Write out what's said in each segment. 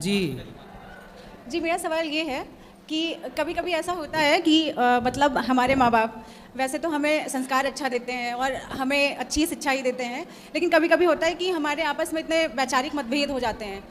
जी जी, मेरा सवाल ये है कि कभी कभी ऐसा होता है कि मतलब हमारे माँ बाप वैसे तो हमें संस्कार अच्छा देते हैं और हमें अच्छी शिक्षा ही देते हैं, लेकिन कभी कभी होता है कि हमारे आपस में इतने वैचारिक मतभेद हो जाते हैं।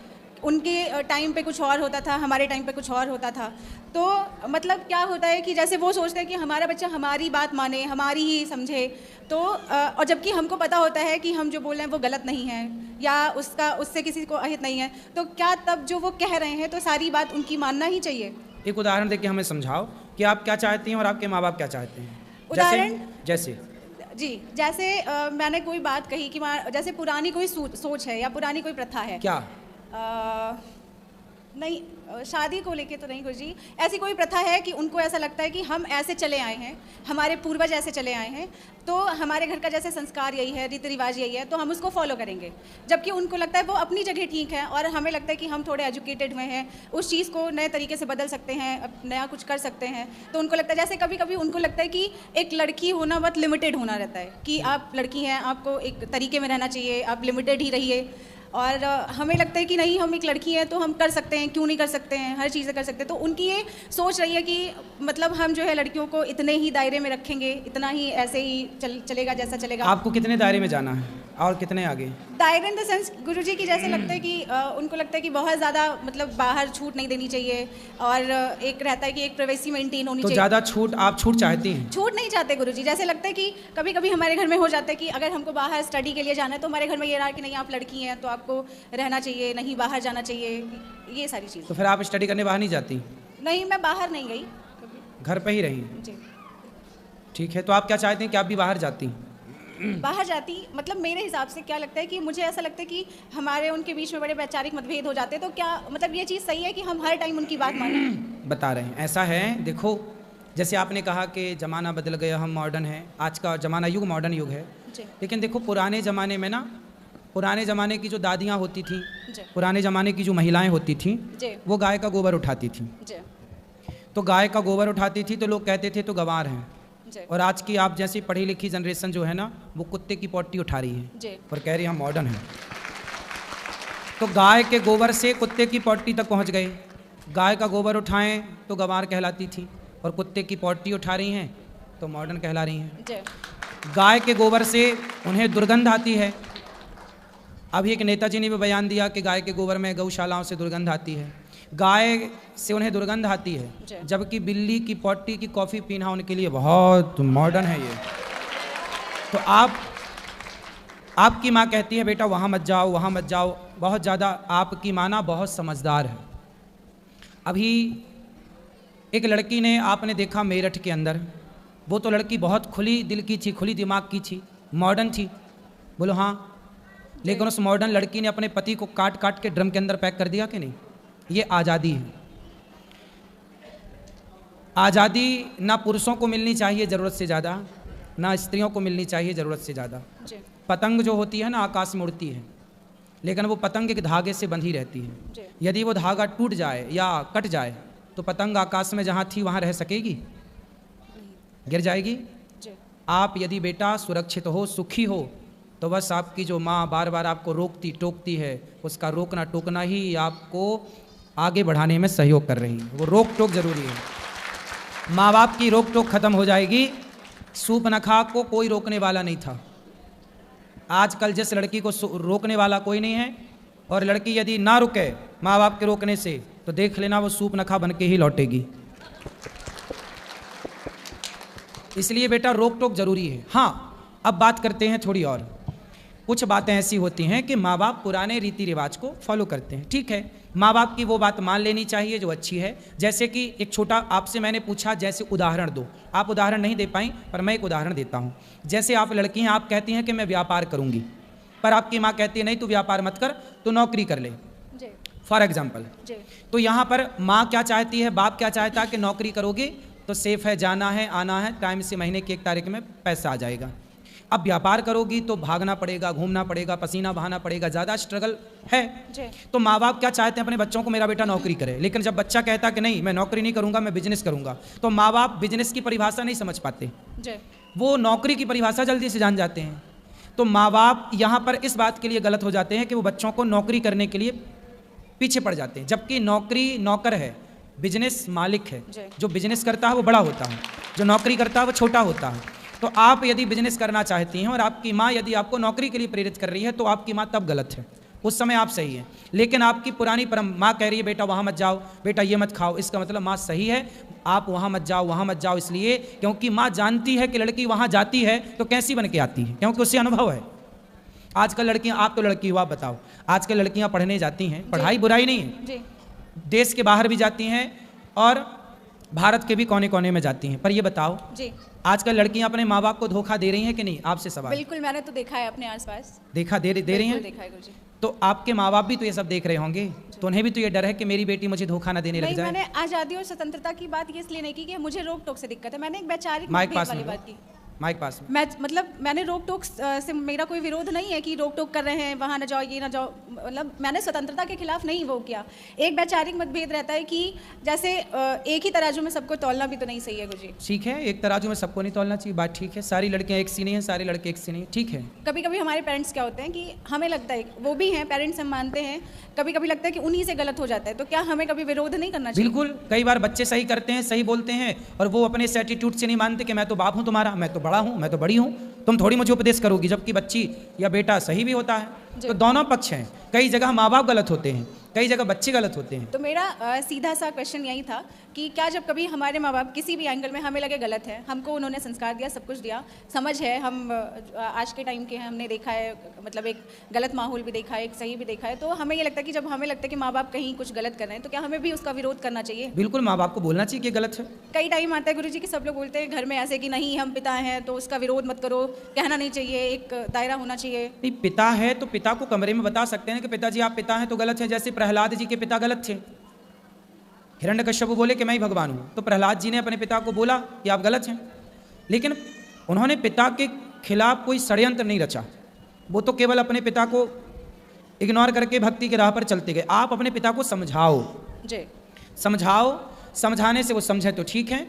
उनके टाइम पे कुछ और होता था, हमारे टाइम पे कुछ और होता था। तो मतलब क्या होता है कि जैसे वो सोचते हैं कि हमारा बच्चा हमारी बात माने, हमारी ही समझे। तो और जबकि हमको पता होता है कि हम जो बोल रहे हैं वो गलत नहीं है या उसका उससे किसी को अहित नहीं है, तो क्या तब जो वो कह रहे हैं तो सारी बात उनकी मानना ही चाहिए? एक उदाहरण देके हमें समझाओ कि आप क्या चाहती हैं और आपके माँ बाप क्या चाहते हैं। जैसे उदाहरण? जैसे जी, जैसे मैंने कोई बात कही कि जैसे पुरानी कोई सोच है या पुरानी कोई प्रथा है। क्या नहीं, शादी को लेके तो नहीं गुरु जी। ऐसी कोई प्रथा है कि उनको ऐसा लगता है कि हम ऐसे चले आए हैं, हमारे पूर्वज ऐसे चले आए हैं, तो हमारे घर का जैसे संस्कार यही है, रीति रिवाज यही है, तो हम उसको फॉलो करेंगे। जबकि उनको लगता है वो अपनी जगह ठीक है और हमें लगता है कि हम थोड़े एजुकेटेड हुए हैं, उस चीज़ को नए तरीके से बदल सकते हैं, नया कुछ कर सकते हैं। तो उनको लगता है, जैसे कभी कभी उनको लगता है कि एक लड़की होना बहुत लिमिटेड होना रहता है, कि आप लड़की हैं, आपको एक तरीके में रहना चाहिए, आप लिमिटेड ही रहिए। और हमें लगता है कि नहीं, हम एक लड़की हैं तो हम कर सकते हैं, क्यों नहीं कर सकते हैं, हर चीज़ें कर सकते हैं। तो उनकी ये सोच रही है कि मतलब हम जो है लड़कियों को इतने ही दायरे में रखेंगे, इतना ही ऐसे ही चलेगा जैसा चलेगा। आपको कितने दायरे में जाना है और कितने आगे? दायरे इन द सेंस गुरुजी की जैसे लगता है कि उनको लगता है कि बहुत ज़्यादा मतलब बाहर छूट नहीं देनी चाहिए, और एक रहता है कि एक प्राइवेसी मेंटेन होनी तो चाहिए। ज़्यादा छूट, आप छूट चाहती हैं? छूट नहीं चाहते गुरुजी। जैसे लगता है कि कभी कभी हमारे घर में हो जाता है कि अगर हमको बाहर स्टडी के लिए जाना है तो हमारे घर में ये रहा कि नहीं, आप लड़की हैं तो आपको रहना चाहिए, नहीं बाहर जाना चाहिए, ये सारी चीज़। तो फिर आप स्टडी करने बाहर नहीं जाती, नहीं, मैं बाहर नहीं गई कभी। घर पे ही रही? जी, ठीक है, तो आप क्या चाहती हैं कि आप भी बाहर जाती? बाहर जाती। मतलब मेरे हिसाब से क्या लगता है कि मुझे ऐसा लगता है कि हमारे उनके बीच में बड़े वैचारिक मतभेद हो जाते हैं, तो क्या मतलब ये चीज़ सही है कि हम हर टाइम उनकी बात मानें? बता रहे हैं, ऐसा है, देखो, जैसे आपने कहा कि ज़माना बदल गया, हम मॉडर्न हैं, आज का ज़माना युग मॉडर्न युग है। जी, लेकिन देखो, पुराने ज़माने में ना, पुराने ज़माने की जो दादियाँ होती थीं, जी, पुराने ज़माने की जो महिलाएं होती थीं, जी, वो गाय का गोबर उठाती थीं। जी, तो गाय का गोबर उठाती थी तो लोग कहते थे तो गंवार हैं। जी, और आज की आप जैसी पढ़ी लिखी जनरेशन जो है ना, वो कुत्ते की पॉटी उठा रही है जी, और कह रही है हम मॉडर्न हैं। तो गाय के गोबर से कुत्ते की पॉटी तक पहुंच गए। गाय का गोबर उठाएं तो गंवार कहलाती थी, और कुत्ते की पॉटी उठा रही हैं तो मॉडर्न कहला रही हैं। जी, गाय के गोबर से उन्हें दुर्गंध आती है। अभी एक नेताजी ने भी बयान दिया कि गाय के गोबर में गौशालाओं से दुर्गंध आती है, गाय से उन्हें दुर्गंध आती है, जबकि बिल्ली की पॉटी की कॉफ़ी पीना उनके लिए बहुत मॉडर्न है ये। तो आपकी माँ कहती है बेटा वहाँ मत जाओ, वहाँ मत जाओ, बहुत ज़्यादा आपकी माँ ना बहुत समझदार है। अभी एक लड़की ने, आपने देखा मेरठ के अंदर, वो तो लड़की बहुत खुली दिल की थी, खुली दिमाग की थी, मॉडर्न थी, बोलो हाँ। लेकिन उस मॉडर्न लड़की ने अपने पति को काट काट के ड्रम के अंदर पैक कर दिया कि नहीं? ये आज़ादी है। आज़ादी ना पुरुषों को मिलनी चाहिए ज़रूरत से ज़्यादा, ना स्त्रियों को मिलनी चाहिए ज़रूरत से ज़्यादा। जी, पतंग जो होती है ना, आकाश में उड़ती है, लेकिन वो पतंग एक धागे से बंधी रहती है। जी, यदि वो धागा टूट जाए या कट जाए तो पतंग आकाश में जहाँ थी वहाँ रह सकेगी? गिर जाएगी। जी, आप यदि बेटा सुरक्षित हो, सुखी हो, तो बस आपकी जो माँ बार बार आपको रोकती टोकती है, उसका रोकना टोकना ही आपको आगे बढ़ाने में सहयोग कर रही है। वो रोक टोक जरूरी है। माँ बाप की रोक टोक खत्म हो जाएगी। सूर्पनखा को कोई रोकने वाला नहीं था। आजकल जिस लड़की को रोकने वाला कोई नहीं है, और लड़की यदि ना रुके माँ बाप के रोकने से, तो देख लेना वो सूर्पनखा बन के ही लौटेगी। इसलिए बेटा रोक टोक जरूरी है। हाँ, अब बात करते हैं थोड़ी और। कुछ बातें ऐसी होती हैं कि माँ बाप पुराने रीति रिवाज को फॉलो करते हैं, ठीक है, माँ बाप की वो बात मान लेनी चाहिए जो अच्छी है। जैसे कि एक छोटा आपसे मैंने पूछा, जैसे उदाहरण दो, आप उदाहरण नहीं दे पाई, पर मैं एक उदाहरण देता हूँ। जैसे आप लड़की हैं, आप कहती हैं कि मैं व्यापार करूँगी, पर आपकी माँ कहती है नहीं तू व्यापार मत कर, तू नौकरी कर ले, फॉर एग्जाम्पल। तो यहाँ पर माँ क्या चाहती है, बाप क्या चाहता है कि नौकरी करोगे तो सेफ है, जाना है आना है, टाइम से महीने की 1 तारीख में पैसा आ जाएगा। अब व्यापार करोगी तो भागना पड़ेगा, घूमना पड़ेगा, पसीना बहाना पड़ेगा, ज़्यादा स्ट्रगल है। तो माँ बाप क्या चाहते हैं अपने बच्चों को, मेरा बेटा नौकरी करे। लेकिन जब बच्चा कहता कि नहीं मैं नौकरी नहीं करूँगा, मैं बिजनेस करूँगा, तो माँ बाप बिजनेस की परिभाषा नहीं समझ पाते, वो नौकरी की परिभाषा जल्दी से जान जाते हैं। तो माँ बाप यहाँ पर इस बात के लिए गलत हो जाते हैं कि वो बच्चों को नौकरी करने के लिए पीछे पड़ जाते हैं। जबकि नौकरी नौकर है, बिजनेस मालिक है। जी। जो बिजनेस करता है वो बड़ा होता है, जो नौकरी करता है वो छोटा होता है। तो आप यदि बिजनेस करना चाहती हैं और आपकी माँ यदि आपको नौकरी के लिए प्रेरित कर रही है तो आपकी माँ तब गलत है, उस समय आप सही हैं। लेकिन आपकी पुरानी माँ कह रही है बेटा वहाँ मत जाओ, बेटा ये मत खाओ, इसका मतलब माँ सही है, आप वहाँ मत जाओ, वहाँ मत जाओ, इसलिए क्योंकि माँ जानती है कि लड़की वहाँ जाती है तो कैसी बन के आती है, क्योंकि उससे अनुभव है। आजकल लड़कियाँ, आप तो लड़की हो, आप बताओ, आजकल लड़कियाँ पढ़ने जाती हैं, पढ़ाई बुराई नहीं है, जी। देश के बाहर भी जाती हैं और भारत के भी कोने कोने में जाती हैं। पर ये बताओ जी। आजकल लड़कियां अपने माँ बाप को धोखा दे रही हैं कि नहीं? आपसे सवाल। बिल्कुल, मैंने तो देखा है अपने आसपास। देखा दे रही बिल्कुल हैं? देखा है गुरुजी। तो आपके माँ बाप भी तो ये सब देख रहे होंगे, तो उन्हें भी तो ये डर है कि मेरी बेटी मुझे धोखा ना देने लग नहीं, जाए। मैंने आज़ादी और स्वतंत्रता की बात ये इसलिए नहीं की कि मुझे रोक टोक से दिक्कत है, मैंने एक वैचारिक माइक मतभेद पास वाली में बात की। माइक पास में। मैं मतलब मैंने रोक टोक से मेरा कोई विरोध नहीं है कि रोक टोक कर रहे हैं, वहाँ ना जाओ, ये ना जाओ, मतलब मैंने स्वतंत्रता के खिलाफ नहीं वो किया। एक वैचारिक मतभेद रहता है कि जैसे एक ही तराजू में सबको तौलना भी तो नहीं सही है गुरुजी। ठीक है, एक तराजू में सबको नहीं तौलना चाहिए, बात ठीक है। सारी लड़कियां एक सी नहीं है, सारे लड़के एक सी नहीं है, ठीक है। कभी कभी हमारे पेरेंट्स क्या होते हैं कि हमें लगता है, वो भी हैं पेरेंट्स, हम मानते हैं, कभी कभी लगता है कि उन्हीं से गलत हो जाता है, तो क्या हमें कभी विरोध नहीं करना चाहिए? बिल्कुल, कई बार बच्चे सही करते हैं, सही बोलते हैं, और वो अपने इस एटीट्यूड से नहीं मानते कि मैं तो बाप हूँ तुम्हारा, मैं तो बड़ा हूँ, मैं तो बड़ी हूँ, तुम थोड़ी मुझे उपदेश करोगी। जबकि बच्ची या बेटा सही भी होता है। तो दोनों पक्ष हैं, कई जगह माँ बाप गलत होते हैं, कई जगह बच्चे गलत होते हैं। तो मेरा सीधा सा क्वेश्चन यही था कि क्या जब कभी हमारे माँ बाप किसी भी एंगल में हमें लगे गलत है, हमको उन्होंने संस्कार दिया, सब कुछ दिया, समझ है, हम आज के टाइम के हैं, हमने देखा है, मतलब एक गलत माहौल भी देखा है, एक सही भी देखा है, तो हमें ये लगता है कि जब हमें लगता है कि माँ बाप कहीं कुछ गलत कर रहे हैं तो क्या हमें भी उसका विरोध करना चाहिए? बिल्कुल, माँ बाप को बोलना चाहिए कि गलत है। कई टाइम आता है गुरुजी कि सब लोग बोलते हैं घर में ऐसे कि नहीं हम पिता हैं तो उसका विरोध मत करो, कहना नहीं चाहिए, एक दायरा होना चाहिए। नहीं, पिता है तो पिता को कमरे में बता सकते हैं कि पिताजी आप पिता हैं तो गलत है। जैसे प्रहलाद जी के पिता गलत थे, हिरण्यकश्यप बोले कि मैं ही भगवान हूँ, तो प्रहलाद जी ने अपने पिता को बोला कि आप गलत हैं, लेकिन उन्होंने पिता के खिलाफ कोई षड्यंत्र नहीं रचा, वो तो केवल अपने पिता को इग्नोर करके भक्ति की राह पर चलते गए। आप अपने पिता को समझाओ जी, समझाओ, समझाने से वो समझे तो ठीक है,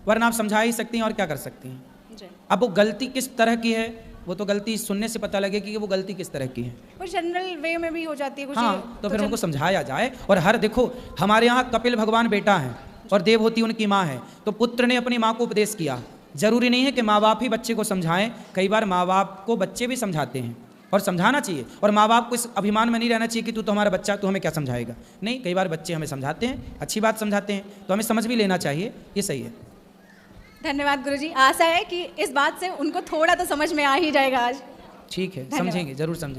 वरना आप समझा ही सकती हैं और क्या कर सकती हैं। जी। अब वो गलती किस तरह की है, वो तो गलती सुनने से पता लगेगी कि वो गलती किस तरह की है। और जनरल वे में भी हो जाती है कुछ। हाँ, तो फिर उनको समझाया जाए। और हर देखो, हमारे यहाँ कपिल भगवान बेटा है और देवहूति उनकी माँ है, तो पुत्र ने अपनी माँ को उपदेश किया। जरूरी नहीं है कि माँ बाप ही बच्चे को समझाएं, कई बार माँ बाप को बच्चे भी समझाते हैं और समझाना चाहिए। और माँ बाप को इस अभिमान में नहीं रहना चाहिए कि तू तो हमारा बच्चा, तू हमें क्या समझाएगा। नहीं, कई बार बच्चे हमें समझाते हैं, अच्छी बात समझाते हैं, तो हमें समझ भी लेना चाहिए, ये सही है। धन्यवाद गुरुजी, आशा है कि इस बात से उनको थोड़ा तो समझ में आ ही जाएगा आज। ठीक है, समझेंगे, जरूर समझेंगे।